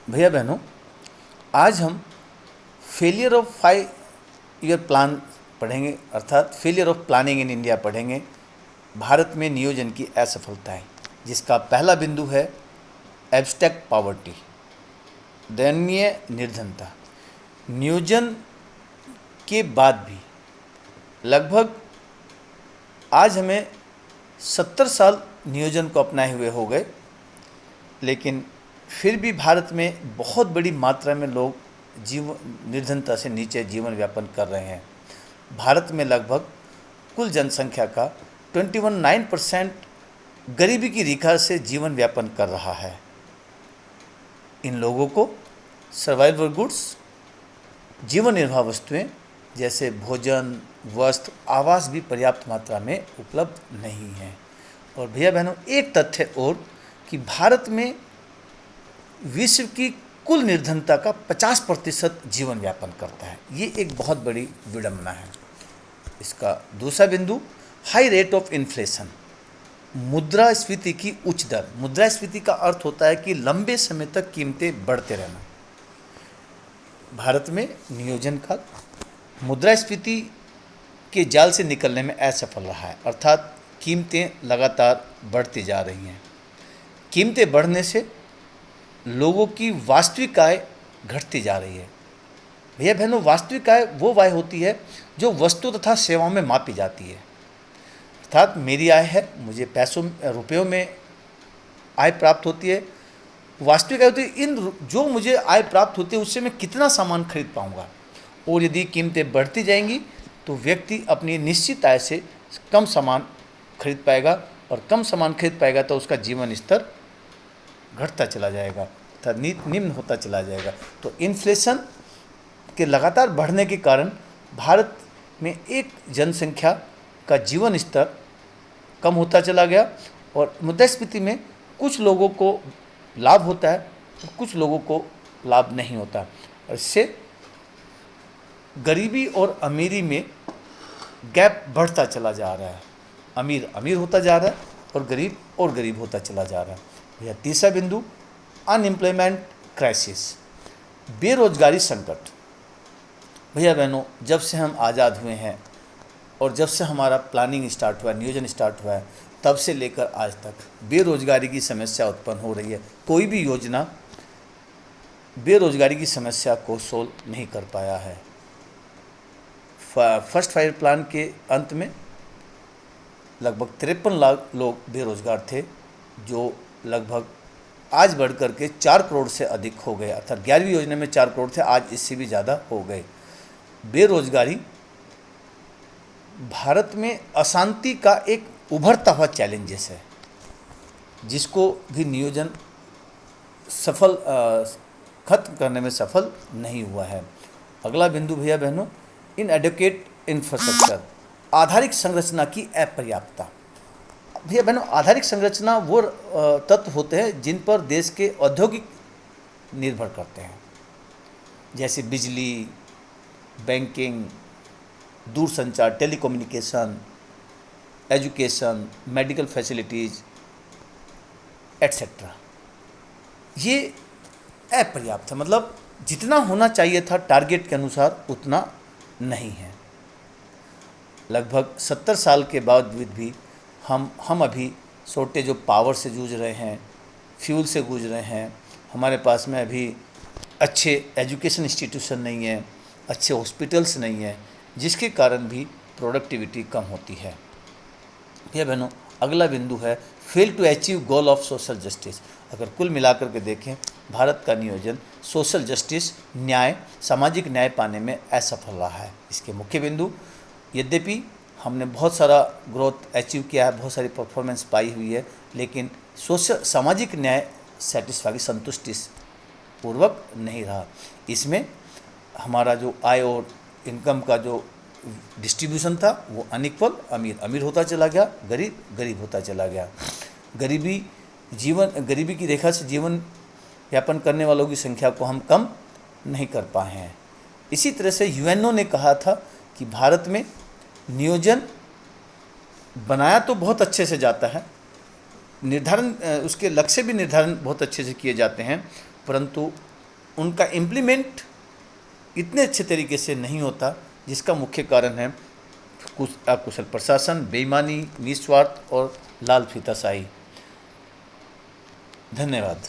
भैया बहनों, आज हम फेलियर ऑफ 5 ईयर प्लान पढ़ेंगे, अर्थात failure of planning in India पढ़ेंगे। भारत में नियोजन की असफलताएं, जिसका पहला बिंदु है एब्स्ट्रैक्ट पॉवर्टी, दयनीय निर्धनता। नियोजन के बाद भी लगभग आज हमें 70 साल नियोजन को अपनाए हुए हो गए, लेकिन फिर भी भारत में बहुत बड़ी मात्रा में लोग जीवन निर्धनता से नीचे जीवन यापन कर रहे हैं। भारत में लगभग कुल जनसंख्या का 21.9% गरीबी की रेखा से जीवन यापन कर रहा है। इन लोगों को सर्वाइवल गुड्स, जीवन निर्वाह वस्तुएं जैसे भोजन, वस्त्र, आवास भी पर्याप्त मात्रा में उपलब्ध नहीं है। और भैया बहनों, एक तथ्य और कि भारत में विश्व की कुल निर्धनता का 50% जीवन यापन करता है। ये एक बहुत बड़ी विडंबना है। इसका दूसरा बिंदु हाई रेट ऑफ इन्फ्लेशन, मुद्रास्फीति की उच्च दर। मुद्रास्फीति का अर्थ होता है कि लंबे समय तक कीमतें बढ़ते रहना। भारत में नियोजन का मुद्रास्फीति के जाल से निकलने में असफल रहा है, अर्थात कीमतें लगातार बढ़ती जा रही हैं। कीमतें बढ़ने से लोगों की वास्तविक आय घटती जा रही है। भैया बहनों, वास्तविक आय वो आय होती है जो वस्तु तथा सेवाओं में मापी जाती है। अर्थात मेरी आय है, मुझे पैसों रुपयों में आय प्राप्त होती है। वास्तविक आय होती है इन जो मुझे आय प्राप्त होती है उससे मैं कितना सामान खरीद पाऊँगा। और यदि कीमतें बढ़ती जाएंगी तो व्यक्ति अपनी निश्चित आय से कम सामान खरीद पाएगा, और कम सामान खरीद पाएगा तो उसका जीवन स्तर घटता चला जाएगा तथा निम्न होता चला जाएगा। तो इन्फ्लेशन के लगातार बढ़ने के कारण भारत में एक जनसंख्या का जीवन स्तर कम होता चला गया, और मुद्रास्फीति में कुछ लोगों को लाभ होता है और कुछ लोगों को लाभ नहीं होता। और इससे गरीबी और अमीरी में गैप बढ़ता चला जा रहा है। अमीर अमीर होता जा रहा है और गरीब होता चला जा रहा है। यह तीसरा बिंदु अनएम्प्लॉयमेंट क्राइसिस, बेरोजगारी संकट। भैया बहनों, जब से हम आज़ाद हुए हैं और जब से हमारा प्लानिंग स्टार्ट हुआ है, नियोजन स्टार्ट हुआ है, तब से लेकर आज तक बेरोजगारी की समस्या उत्पन्न हो रही है। कोई भी योजना बेरोजगारी की समस्या को सोल्व नहीं कर पाया है। फर्स्ट 5 प्लान के अंत में लगभग 53 लाख लोग बेरोजगार थे, जो लगभग आज बढ़ कर के 4 करोड़ से अधिक हो गए। अर्थात 11वीं योजना में 4 करोड़ थे, आज इससे भी ज़्यादा हो गए। बेरोजगारी भारत में अशांति का एक उभरता हुआ चैलेंजेस है, जिसको भी नियोजन सफल खत्म करने में सफल नहीं हुआ है। अगला बिंदु भैया बहनों, इनएडुकेट इंफ्रास्ट्रक्चर, आधारिक संरचना की अपर्याप्तता। भैया बहनों, आधारिक संरचना वो तत्व होते हैं जिन पर देश के औद्योगिक निर्भर करते हैं, जैसे बिजली, बैंकिंग, दूरसंचार, telecommunication, education, medical facilities etcetera. ये अपर्याप्त है, मतलब जितना होना चाहिए था टारगेट के अनुसार उतना नहीं है। लगभग 70 साल के बाद भी हम अभी शॉर्टेज ऑफ पावर से जूझ रहे हैं, फ्यूल से जूझ रहे हैं। हमारे पास में अभी अच्छे एजुकेशन इंस्टीट्यूशन नहीं है, अच्छे हॉस्पिटल्स नहीं है, जिसके कारण भी प्रोडक्टिविटी कम होती है। ये बहनों, अगला बिंदु है fail to achieve goal of social justice. अगर कुल मिलाकर के देखें, भारत का नियोजन सोशल जस्टिस, न्याय, सामाजिक न्याय पाने में असफल रहा है। इसके मुख्य बिंदु, यद्यपि हमने बहुत सारा ग्रोथ अचीव किया है, बहुत सारी परफॉर्मेंस पाई हुई है, लेकिन सोशल सामाजिक न्याय सेटिस्फाई संतुष्टि पूर्वक नहीं रहा। इसमें हमारा जो आय और इनकम का जो डिस्ट्रीब्यूशन था वो अनइक्वल, अमीर अमीर होता चला गया, गरीब गरीब होता चला गया। गरीबी की रेखा से जीवन यापन करने वालों की संख्या को हम कम नहीं कर पाए हैं। इसी तरह से यूएनओ ने कहा था कि भारत में नियोजन बनाया तो बहुत अच्छे से जाता है, निर्धारण उसके लक्ष्य भी निर्धारण बहुत अच्छे से किए जाते हैं, परंतु उनका इम्प्लीमेंट इतने अच्छे तरीके से नहीं होता, जिसका मुख्य कारण है अकुशल प्रशासन, बेईमानी, निस्वार्थ और लाल फीताशाही। धन्यवाद।